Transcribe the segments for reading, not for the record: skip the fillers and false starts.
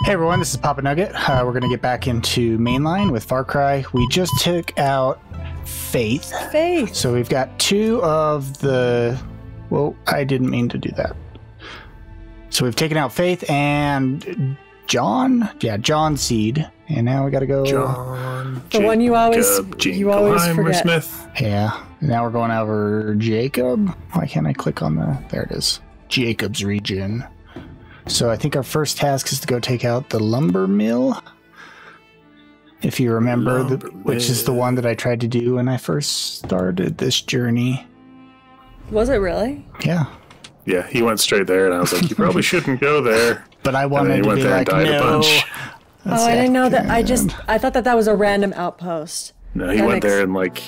Hey everyone, this is Papa Nugget. We're going to get back into mainline with Far Cry. We just took out Faith. So we've got two of the... Well, I didn't mean to do that. So we've taken out Faith and John. Yeah, John Seed. And now we got to go... John. The one you always forget. Smith. Yeah. Now we're going over Jacob. Why can't I click on the... There it is. Jacob's region. So I think our first task is to go take out the lumber mill. If you remember, which is the one that I tried to do when I first started this journey. Was it really? Yeah. Yeah, he went straight there, and I was like, you probably shouldn't go there. But I wanted to be like, no. Oh, I didn't know that. I thought that was a random outpost. No, he went there and like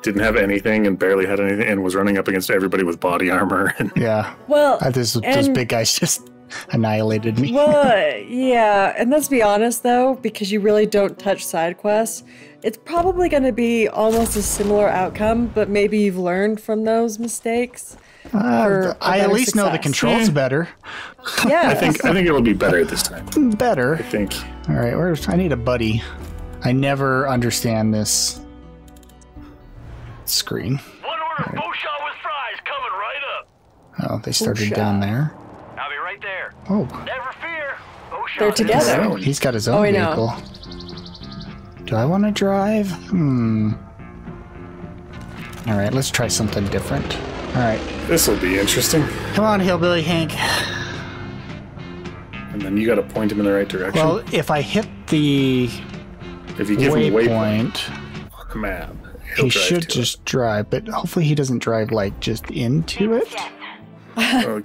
didn't have anything and barely had anything and was running up against everybody with body armor. And yeah. Well, those big guys just annihilated me. Well, yeah, and let's be honest though, because you really don't touch side quests, it's probably going to be almost a similar outcome, but maybe you've learned from those mistakes. I at least know the controls better. Yeah, I think it'll be better this time. Better. I think. All right, I need a buddy. I never understand this screen. One order, right. Beauchamp with fries coming right up. Oh, they started down there. I'll be right there. Oh. Never fear. Beauchamp. They're together. He's got his own vehicle. Do I want to drive? All right, let's try something different. All right. This will be interesting. Come on, Hillbilly Hank. And then you got to point him in the right direction. Well, if I hit the waypoint on the map, he should just drive, but hopefully he doesn't drive like just into it.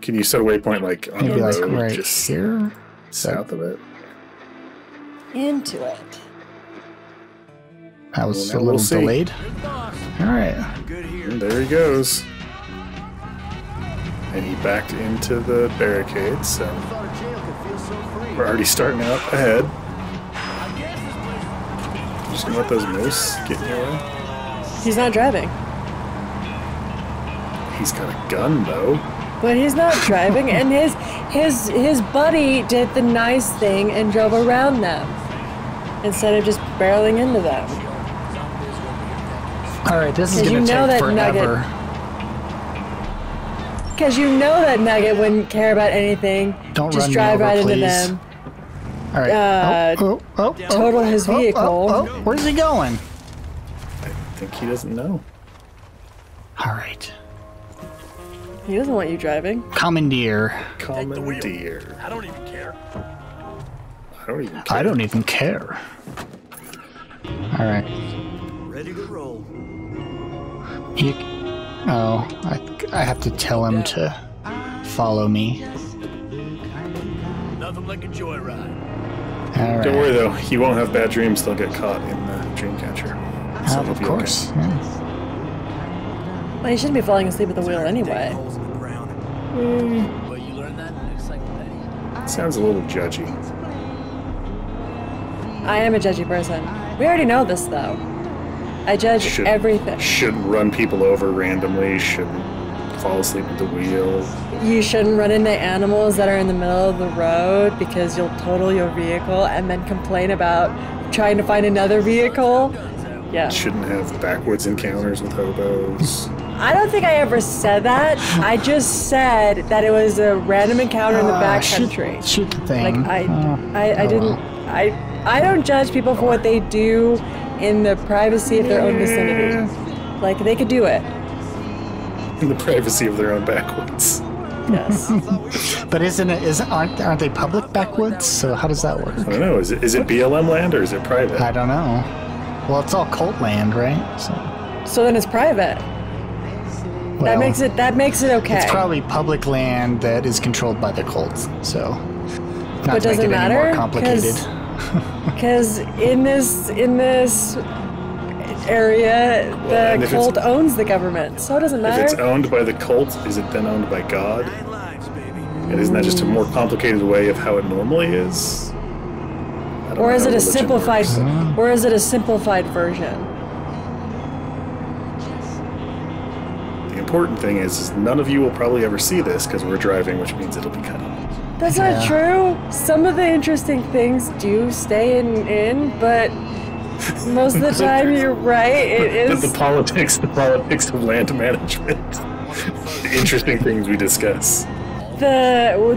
Can you set a waypoint like on maybe the like road, right just here, south of it? Into it. That was a little delayed. All right. And there he goes. And he backed into the barricade, so we're already starting out ahead. Just gonna let those moose get in your way. He's not driving. He's got a gun though. But he's not driving, and his buddy did the nice thing and drove around them instead of just barreling into them. All right, this is gonna take forever. Because you know that Nugget wouldn't care about anything. Don't just run drive me over, right please. into them. All right. Total his vehicle. Where's he going? I think he doesn't know. All right. He doesn't want you driving. Commandeer. Commandeer. I don't even care. I don't even care. All right. Ready to roll. I have to tell him to follow me. Nothing like a joyride. All right. Don't worry though, he won't have bad dreams. They'll get caught in the dream catcher. So of course. Okay. Yeah. Well, you shouldn't be falling asleep at the wheel anyway. Well, you learned that in encyclopedia. Sounds a little judgy. I am a judgy person. We already know this though. I judge everything. Shouldn't run people over randomly. Shouldn't fall asleep at the wheel. You shouldn't run into animals that are in the middle of the road because you'll total your vehicle and then complain about trying to find another vehicle. Yeah. Shouldn't have backwoods encounters with hobos. I don't think I ever said that. I just said that it was a random encounter in the backcountry. Shoot the thing. Like I don't judge people for what they do in the privacy of their own vicinity. Like they could do it. In the privacy of their own backwoods. Yes. But aren't they public backwoods? So how does that work? I don't know. Is it BLM land or is it private? I don't know. Well, it's all cult land, right? So then it's private. Well, that makes it okay. It's probably public land that is controlled by the cults. So not to make it any more complicated. Because in this area, the cult owns the government, so it doesn't matter. If it's owned by the cult, is it then owned by God? And isn't that just a more complicated way of how it normally is? Or is it a simplified? Or is it a simplified version? The important thing is none of you will probably ever see this because we're driving, which means it'll be cut off. That's not true. Some of the interesting things do stay in, but most of the time you're right. It is the politics of land management. The interesting things we discuss. that will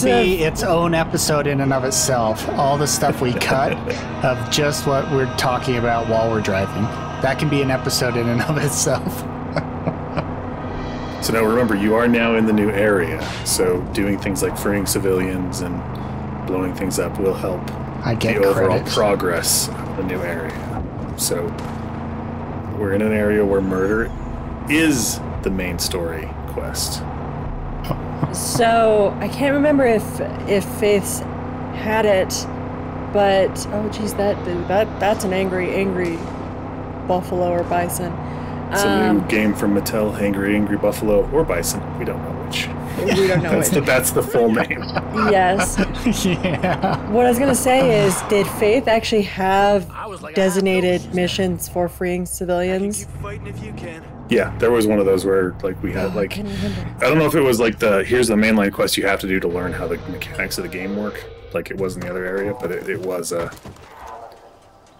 be its own episode in and of itself. All the stuff we cut of just what we're talking about while we're driving. That can be an episode in and of itself. So now remember, you are now in the new area. So doing things like freeing civilians and blowing things up will help the overall progress of the new area. So we're in an area where murder is the main story quest. So I can't remember if Faith's had it, but oh geez, that's an angry buffalo or bison. It's a new game from Mattel, Angry Buffalo or Bison. We don't know which. We don't know which. That's the full name. Yes. Yeah. What I was gonna say is, did Faith actually have designated missions for freeing civilians? Yeah, there was one of those where like we had like I don't know if it was like here's the mainline quest you have to do to learn how the mechanics of the game work, like it was in the other area, but it was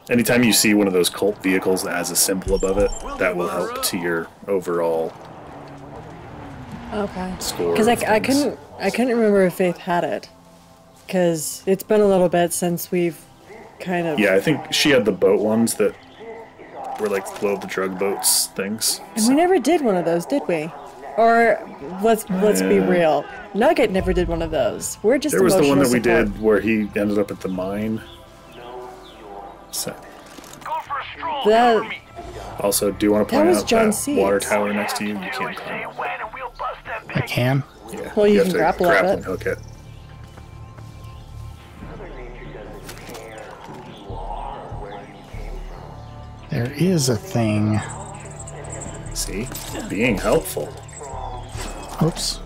anytime you see one of those cult vehicles that has a symbol above it, that will help to your overall score. Because I couldn't remember if Faith had it, because it's been a little bit since we've kind of. Yeah, I think she had the boat ones that were like blow the drug boats things. And we never did one of those, did we? Or let's be real, Nugget never did one of those. We're just. There was the one that we support. did where he ended up at the mine. So. That, also, do you want to point out John that Seeds. water tower next to you? You can't climb. I can? Yeah. Well, you have can to grapple up and it. hook it. There is a thing. See? Being helpful. Oops.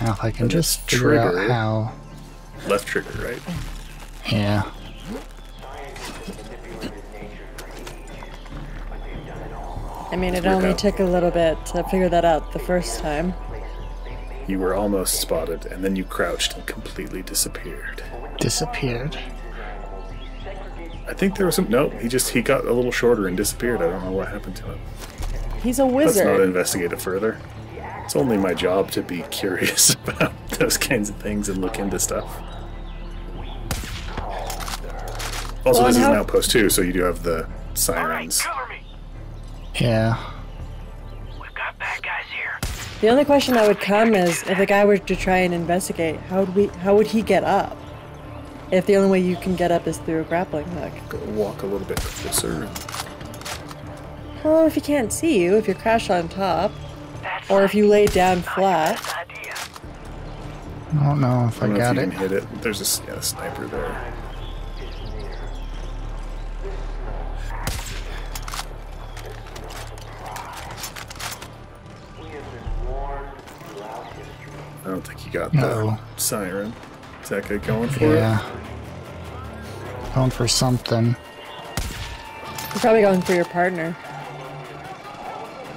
Now if I can And just it's figure out trigger. how... Left trigger, right? Yeah. I mean, it only took a little bit to figure that out the first time. You were almost spotted, and then you crouched and completely disappeared. Disappeared. I think there was some... No, he got a little shorter and disappeared. I don't know what happened to him. He's a Let's not wizard. investigate it further. It's only my job to be curious about those kinds of things and look into stuff. Also, Well, this is how- an outpost too, so you do have the sirens. Yeah. The only question that would come is, if the guy were to try and investigate, how would he get up? If the only way you can get up is through a grappling hook. Go walk a little bit closer. Well, if he can't see you, if you're crashed on top, or if you lay down flat. I don't know if I I don't know got if you it. can hit it. There's a sniper there. I don't think you got the No. siren. Is that guy going for Yeah. Going for something. You're probably going for your partner.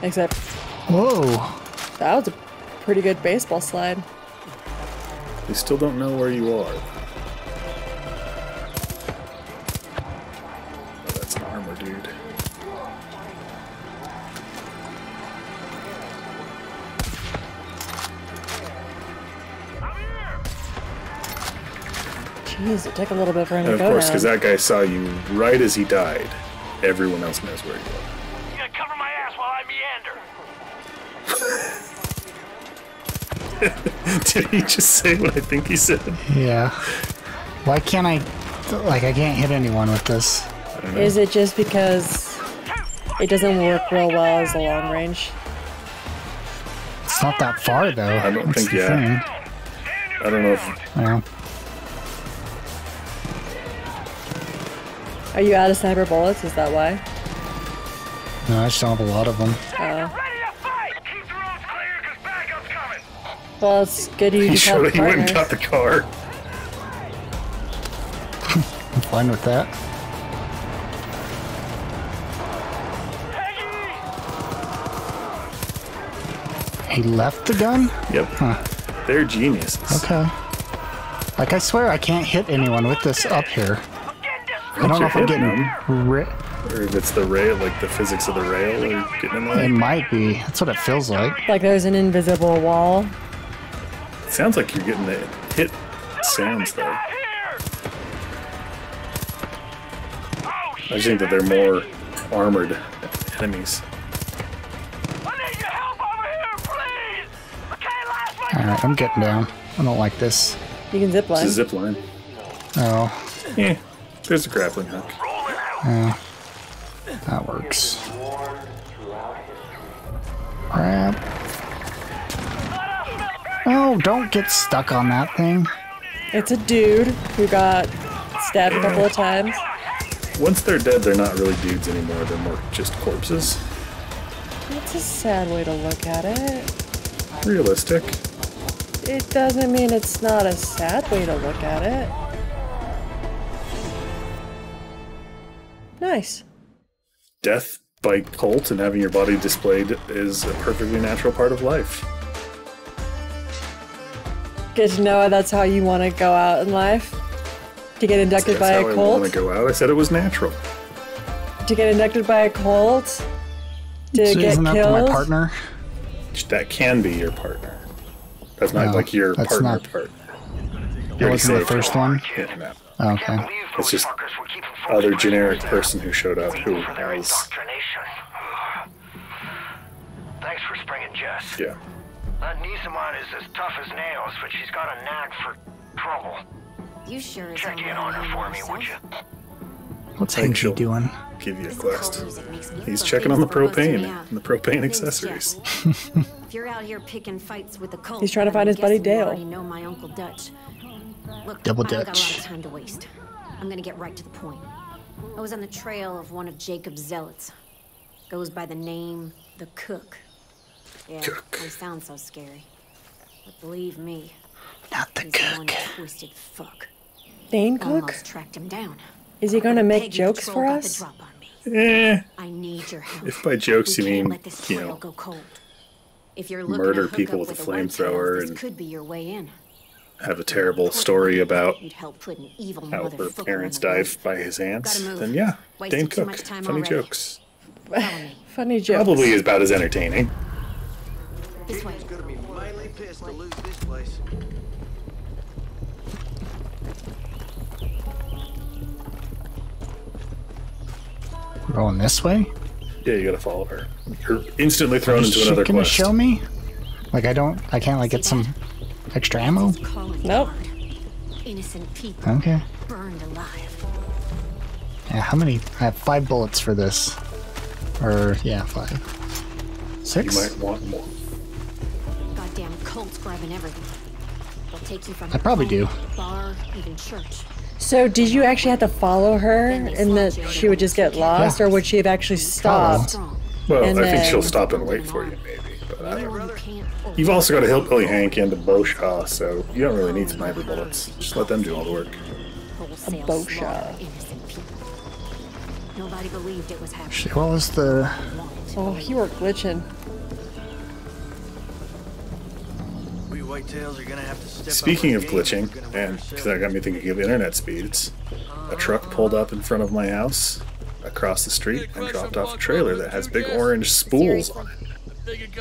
Except, Whoa. that was a pretty good baseball slide. it? They still don't know where you are. Oh, that's an armor dude. Jeez, it took a little bit for him And to of go course, down. because that guy saw you right as he died, everyone else knows where you are. You gotta cover my ass while I meander. Did he just say what I think he said? Yeah. Why can't I... Like, I can't hit anyone with this. I don't know. Is it just because it doesn't work real well as a long range? It's not that far, though. I don't That's think, the yeah. thing. I don't know if... Well, Are you out of sniper bullets? Is that why? no, I just don't have a lot of them. Ready to fight! Keep the roads clear, cause backup's coming! Well, it's good you He just have he went and got partners. the car. I'm fine with that. He left the gun? Yep. Huh. They're geniuses. Okay. Like, I swear I can't hit anyone with this up here. I don't know if I'm getting or if it's the rail, like the physics of the rail, or getting in the way. It might be. That's what it feels like. Like there's an invisible wall. It sounds like you're getting the hit sounds, though. I just think that they're more armored enemies. Alright, I'm getting down. I don't like this. You can zip line. It's a zip line. Oh. Yeah, there's a grappling hook. Yeah. That works. Crap. Oh, don't get stuck on that thing. It's a dude who got stabbed a couple of times. Once they're dead, they're not really dudes anymore. They're more just corpses. That's a sad way to look at it. Realistic. It doesn't mean it's not a sad way to look at it. Nice. Death by cult and having your body displayed is a perfectly natural part of life. Good to know that's how you want to go out in life. To get inducted by a cult. That's how I want to go out. I said it was natural. To get inducted by a cult. To so get isn't that killed. my partner? That can be your partner. That's not like your partner. That wasn't the first one? Yeah, no. Oh, okay. It's just other generic person who showed up who has... Thanks for springing Jess. Yeah. That niece of mine is as tough as nails, but she's got a knack for trouble. You sure as Check in on her for me, would you? What's Hanky doing? Give you a quest. He's checking on the propane and the propane accessories. If you're out here picking fights with the cult, he's trying to find his buddy Dale. You know my Uncle Dutch. Look, Double I don't got a lot Dutch. of time to waste. I'm gonna get right to the point. I was on the trail of one of Jacob's zealots. Goes by the name the Cook. Yeah, Cook. I sound so scary. But believe me, Not the he's Cook. one twisted fuck. Dane Cook? Almost tracked him down. Is he gonna make Peggy jokes Patrol for got the us? drop on me. I need your help. If by jokes you We can't mean, let this you trail know, go cold. If you're looking murder to hook people up with a the whitetails, flamethrower this and could be your way in. have a terrible story about You'd help put an evil how her motherfucker parents in the died woods. by his hands, Gotta move. then yeah, Wasted Dane too Cook. much time Funny already. jokes. Follow me. Funny jokes. Probably is about as entertaining. This way. Gonna be mighty pissed to lose this place. Going this way? Yeah, you gotta follow her. You're instantly thrown Is into she another gonna quest. show me? Like I can't like get some extra ammo? Nope. Innocent people Okay. burned alive. Yeah, how many? I have 5 bullets for this. Or, yeah, 5. 6? You might want more. Goddamn cults grabbing everything. They'll take you from I probably do. bar, even church. So did you actually have to follow her and that she would just get lost, or would she have actually stopped? Strong. Well, And I think then- she'll stop and wait for you, maybe. But I don't know. Anyone who can't You've also got a Hillbilly Hank and a Bowshaw, so you don't really need sniper bullets. Just let them do all the work. wholesale bow slaughter shot. innocent people. Nobody believed it was happening. What was the... Oh, you were glitching. We whitetails are gonna have to step Speaking up of our game. glitching, We're gonna and work because that got me thinking of internet speeds, a truck pulled up in front of my house across the street and dropped off a trailer that has big orange spools on it.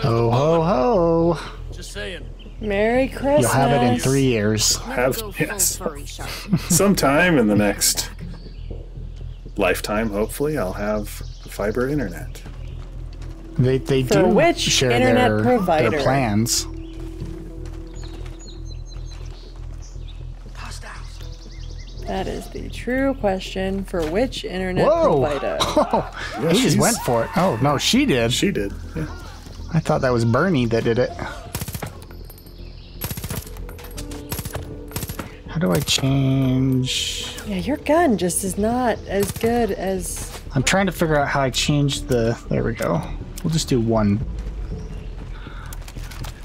Ho ho ho! Just saying. Merry Christmas. You'll have it in 3 years. Have, Go full yes. furry shark. Sometime in the next lifetime, hopefully, I'll have fiber internet. They For do which share internet their provider? plans. That is the true question for which internet Whoa! provider. Yeah, He just she's- went for it. Oh, no, she did. She did. Yeah. I thought that was Bernie that did it. How do I change... Yeah, your gun just is not as good as... I'm trying to figure out how I change the... There we go. We'll just do one.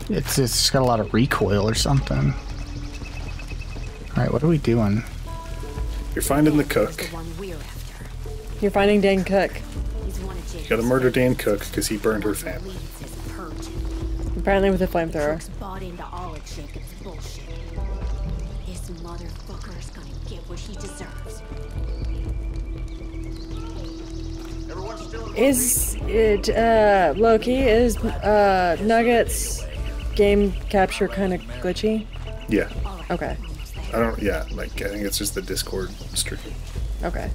It's got a lot of recoil or something. Alright, what are we doing? You're finding the The cook. one we're after. You're finding Dane Cook. He's one of Jacob's You gotta murder Dan Cook because he burned her family. leads his purge. Apparently with a flamethrower. Crooks bought into all of Jacob's bullshit. This motherfucker is gonna get what he deserves. Is it, Loki, is, Nuggets game capture kind of glitchy? Yeah. Okay. Like, I think it's just the Discord stream. Okay.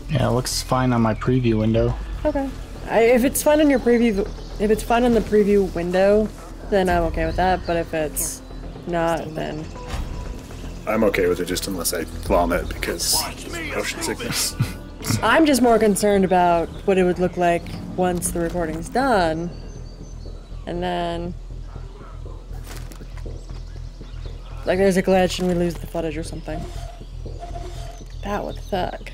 Yeah, it looks fine on my preview window. Okay. If it's fun in your preview, if it's fun in the preview window, then I'm okay with that, but if it's not, then... I'm okay with it just unless I vomit because motion sickness. I'm just more concerned about what it would look like once the recording's done. And then... like there's a glitch and we lose the footage or something. That would suck.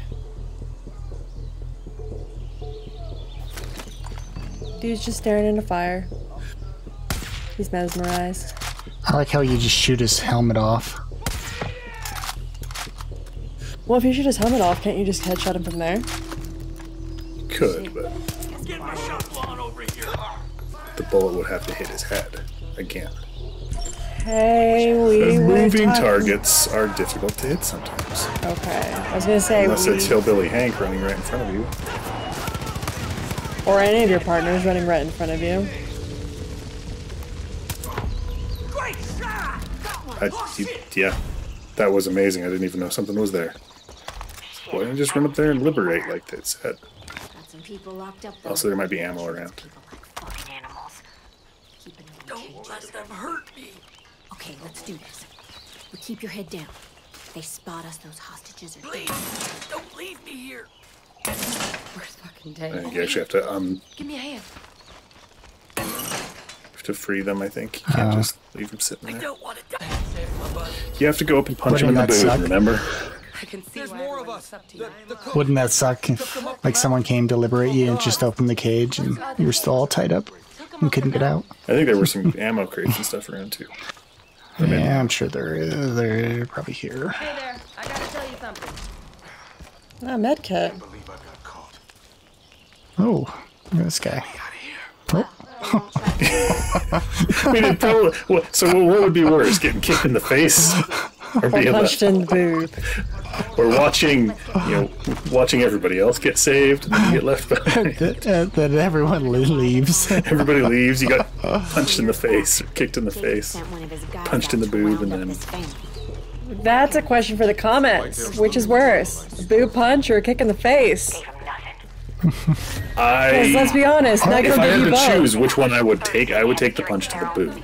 Dude's just staring into fire. He's mesmerized. I like how you just shoot his helmet off. Well, if you shoot his helmet off, can't you just headshot him from there? Could, but the bullet would have to hit his head again. Hey, we moving targets are difficult to hit sometimes. Okay, I was gonna say unless it's Hillbilly Hank running right in front of you, or any of your partners running right in front of you. Yeah, that was amazing. I didn't even know something was there. Why don't you just run up there and liberate like they said? Also, there might be ammo around. Don't let them hurt me. Okay, let's do this. But keep your head down. If they spot us, those hostages are dead. Please, don't leave me here. Where's fucking Dave? I think you actually have to give me a hand. To free them, I think. You can't just leave them sitting there. I don't want to die. You have to go up and punch him in the booth, remember? I can see there's more of us. Wouldn't that suck if, like, someone came to liberate you and just opened the cage and you were still all tied up and couldn't get out? I think there were some ammo crates and stuff around too. Yeah, I'm sure there is. They're probably here. Hey there, I gotta tell you something. Ah, medkit. Oh, look at this guy. Oh. I mean, it probably, so what would be worse, getting kicked in the face, or being punched in the boob, or watching everybody else get saved and then you get left behind? that everyone leaves. Everybody leaves. You got punched in the face, or kicked in the face, punched in the boob, and then. That's a question for the comments. Which is worse, a boob punch or a kick in the face? Because let's be honest, Nugget will give you both. If I had to choose which one I would take the punch to the boob.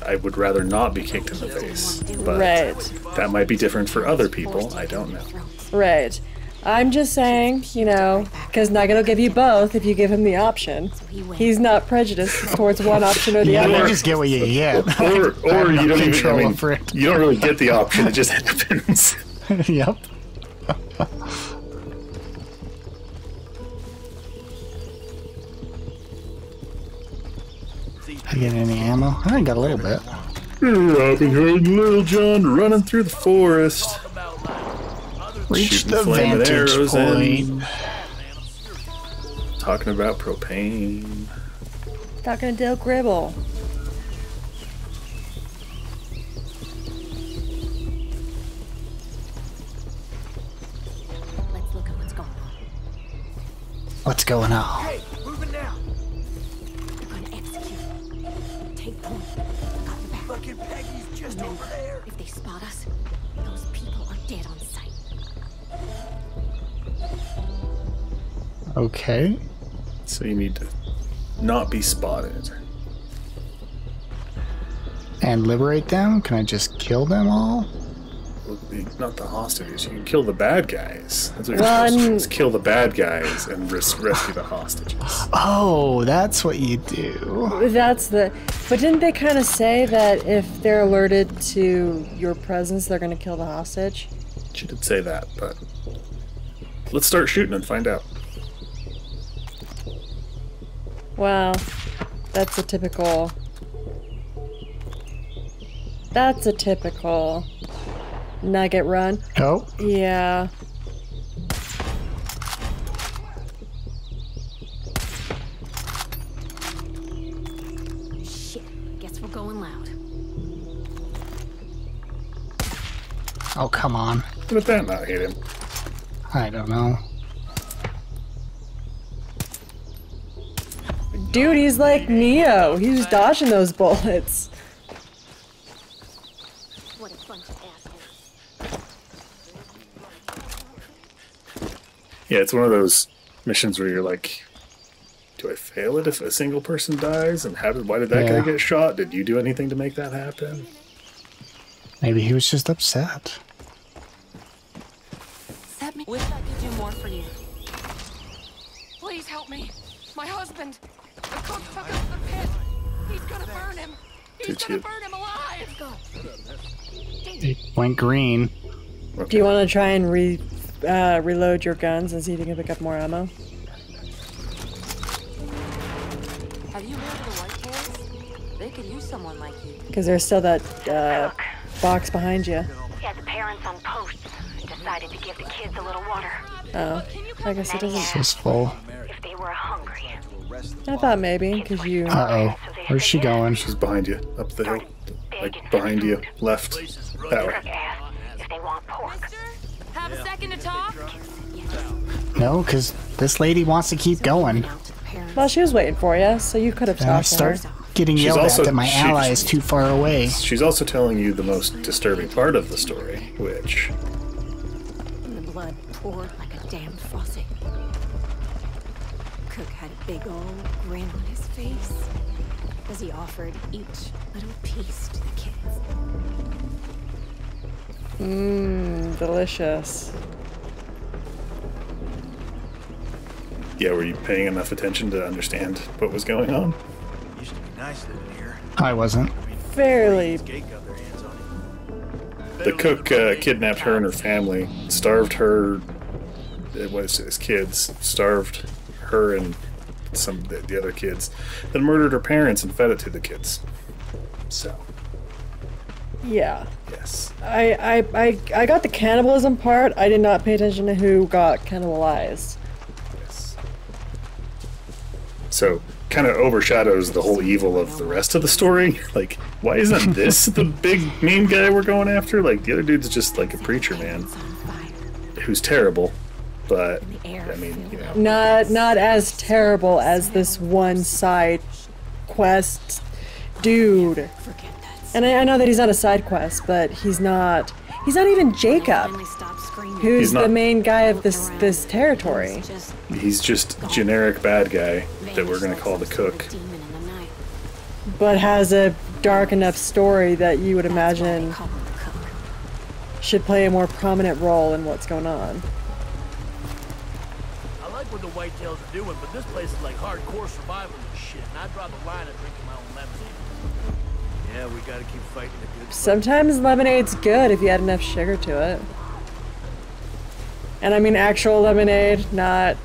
I would rather not be kicked in the face. But that might be different for other people. I don't know. Right. I'm just saying, because Nugget will give you both if you give him the option. He's not prejudiced towards one option or the other. You just get what you get. Or you don't even, you don't really get the option. It just happens. Yep. I get any ammo? I got a little bit. Robin Hood and Little John running through the forest. Reach the vantage point. Talking about propane. Talking to Dill Gribble. Let's look at what's going on. What's going on? Hey, moving now. They're going to execute. Take point. Got your back. Fucking Peggy's just over there. If they spot us, those people are dead on sight. Okay. So you need to not be spotted. And liberate them? Can I just kill them all? Not the hostages. You can kill the bad guys. That's what you're supposed to do, is kill the bad guys and rescue the hostages. Oh, that's what you do. But didn't they kind of say that if they're alerted to your presence, they're going to kill the hostage? She did say that, but let's start shooting and find out. Well, that's a typical Nugget run. Oh. Yeah. Oh, come on. How did that not hit him? I don't know. Dude, he's like Neo. He's dodging those bullets. What a bunch of assholes. Yeah, it's one of those missions where you're like, do I fail it if a single person dies? And why did that guy get shot? Did you do anything to make that happen? Maybe he was just upset. Wish I could do more for you. Please help me. My husband. The cook took us to the pit. He's gonna burn him. He's gonna burn him alive. Go. It went green. Okay. Do you want to try and reload your guns and see if you can pick up more ammo? Have you heard of the White Boys? They could use someone like you. Because there's still that box behind you. Yeah, the parents on posts decided to give the kids a little water. Oh, I guess it doesn't. It's just full. If they were hungry. I thought maybe, because you... Uh-oh. Where's she going? She's behind you, up the hill. Like, behind you, left. That way. If they want pork. Have a second to talk? No, because this lady wants to keep going. Well, she was waiting for you, so you could have stopped her. Getting yelled at that my ally is too far away. She's also telling you the most disturbing part of the story, which... The blood poured like a damned faucet. Cook had a big old grin on his face as he offered each little piece to the kids. Mmm, delicious. Yeah, were you paying enough attention to understand what was going on? Used to be nice living here. I wasn't. Fairly. The cook kidnapped her and her family, starved her. It was his kids, starved her and some the other kids, then murdered her parents and fed it to the kids. So. Yeah. Yes. I got the cannibalism part. I did not pay attention to who got cannibalized. Yes. So kind of overshadows the whole evil of the rest of the story. Like, why isn't this the big main guy we're going after? Like, the other dude's just like a preacher man who's terrible, but I mean, you know, not as terrible as this one side quest dude. And I know that he's not a side quest, but he's not even Jacob, who's the main guy of this territory. He's just generic bad guy that we're gonna call the cook. But has a dark enough story that you would imagine should play a more prominent role in what's going on. I like what the whitetails are doing, but this place is like hardcore survival and shit, and I draw the line at drinking my own lemonade. Yeah, we gotta keep fighting the good fight. Sometimes lemonade's good if you add enough sugar to it. And I mean actual lemonade, not...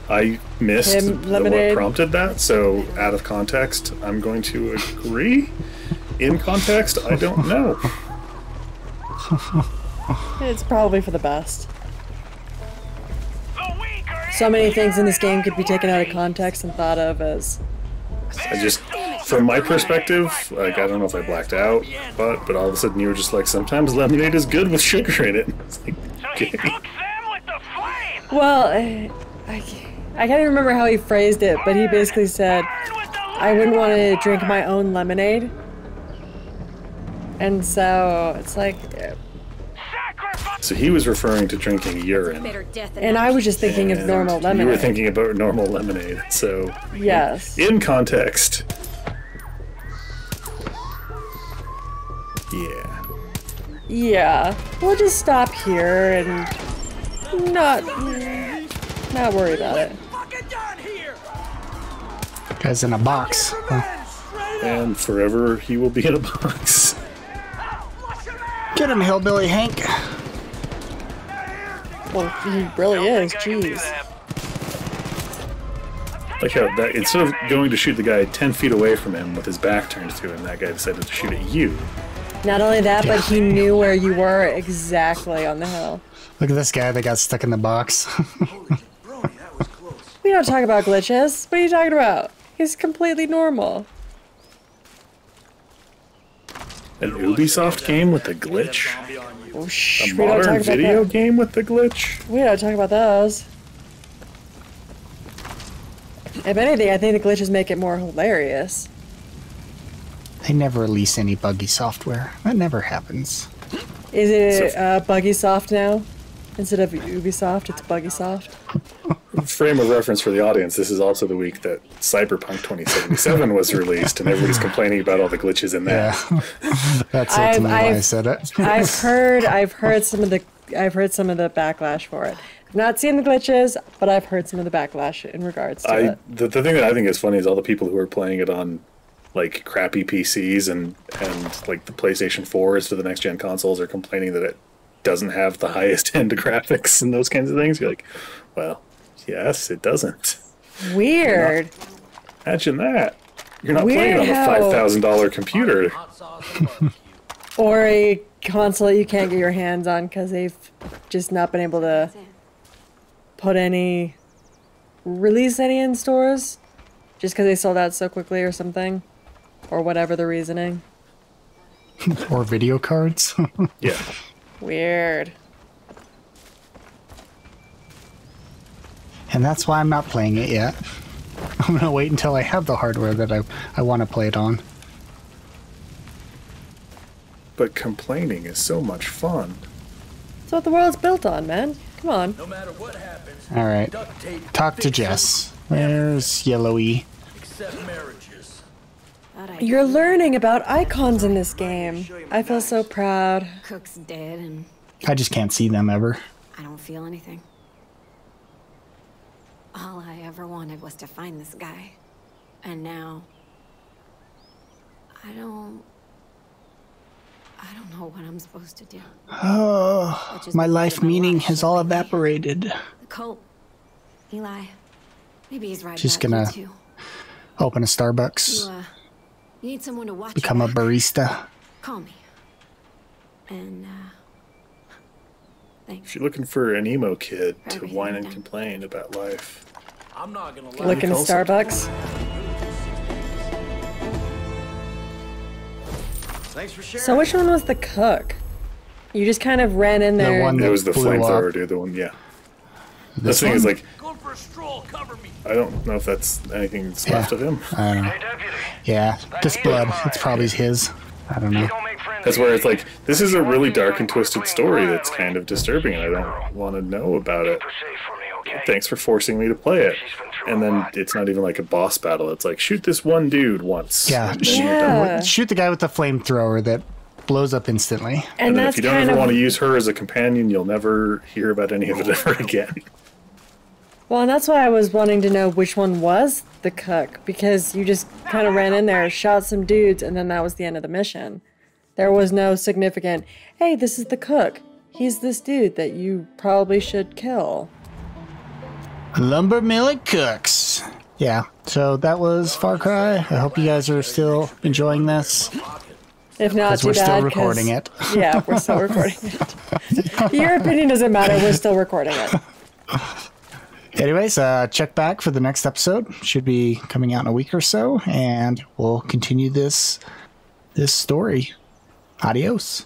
I missed what prompted that, so out of context, I'm going to agree. In context, I don't know. It's probably for the best. So many things in this game could be taken out of context and thought of as... I just, from my perspective, like, I don't know if I blacked out, but all of a sudden you were just like, sometimes lemonade is good with sugar in it. It's like, okay. Well, I can't even remember how he phrased it, but he basically said, I wouldn't want to drink my own lemonade. And so, it's like... So he was referring to drinking urine. And I was just thinking of normal lemonade. You were thinking about normal lemonade, so... Yes. In context. Yeah. Yeah. We'll just stop here and not worry about it. Guy's in a box. Huh? And forever he will be in a box. Get him, Hillbilly Hank. Well, he really is, jeez. Like how that, instead of going to shoot the guy 10 feet away from him with his back turned to him, that guy decided to shoot at you. Not only that, but he knew where you were exactly on the hill. Look at this guy that got stuck in the box. We don't talk about glitches. What are you talking about? He's completely normal. An Ubisoft game with a glitch? Oh, a modern video game with the glitch? We don't talk about those. If anything, I think the glitches make it more hilarious. They never release any buggy software. That never happens. Is it Buggisoft now? Instead of Ubisoft, it's Buggisoft. Frame of reference for the audience, this is also the week that Cyberpunk 2077 was released, and everybody's complaining about all the glitches in that. Yeah. That's ultimately why I said it. I've heard some of the backlash for it. I've not seen the glitches, but I've heard some of the backlash in regards to it. The thing that I think is funny is all the people who are playing it on like crappy PCs and like the PlayStation 4s to the next gen consoles are complaining that it doesn't have the highest end graphics and those kinds of things. You're like, well, yes, it doesn't. Weird. Imagine that. You're not playing on a $5,000 computer. Or a console that you can't get your hands on because they've just not been able to release any in stores just because they sold out so quickly or something, or whatever the reasoning. Or video cards. Yeah. Weird. And that's why I'm not playing it yet. I'm gonna wait until I have the hardware that I want to play it on. But complaining is so much fun. That's what the world's built on, man. Come on. No matter what happens, all right. Talk to Jess. Where's Yellowy? Except marriages. You're learning about icons in this game. I feel so proud. Cook's dead and I just can't see them ever. I don't feel anything. All I ever wanted was to find this guy. And now I don't know what I'm supposed to do. Oh, my life meaning has all evaporated. The cult. Eli. Maybe he's right. Just gonna open a Starbucks. You need someone to watch. Become a barista. Call me. And thanks. If you're looking for an emo kid to whine and complain about life, I'm not gonna lie. Look in Starbucks. Thanks for sharing. So which one was the cook? You just kind of ran in there. The one it was the flamethrower up. Dude. The one, yeah. This thing is like, Going for a stroll, cover me. I don't know if that's anything that's left of him. I don't know. Hey, deputy. Yeah, this blood, it's probably his. I don't know. Don't make friends That's where it's like, this is a really dark and twisted story that's kind of disturbing, and I don't want to know about it. safe for me, okay? Thanks for forcing me to play it. And then it's not even like a boss battle. It's like, shoot this one dude once. Yeah, shoot the guy with the flamethrower that blows up instantly. And then if you don't ever want to use her as a companion, you'll never hear about any of it ever again. Well, and that's why I was wanting to know which one was the cook, because you just kind of ran in there, shot some dudes, and then that was the end of the mission. There was no significant, hey, this is the cook. He's this dude that you probably should kill. Lumber mill it cooks. Yeah, so that was Far Cry. I hope you guys are still enjoying this. If not, too we're bad, still recording it. Yeah, we're still recording it. Your opinion doesn't matter. We're still recording it. Anyways, check back for the next episode. Should be coming out in a week or so, and we'll continue this story. Adios.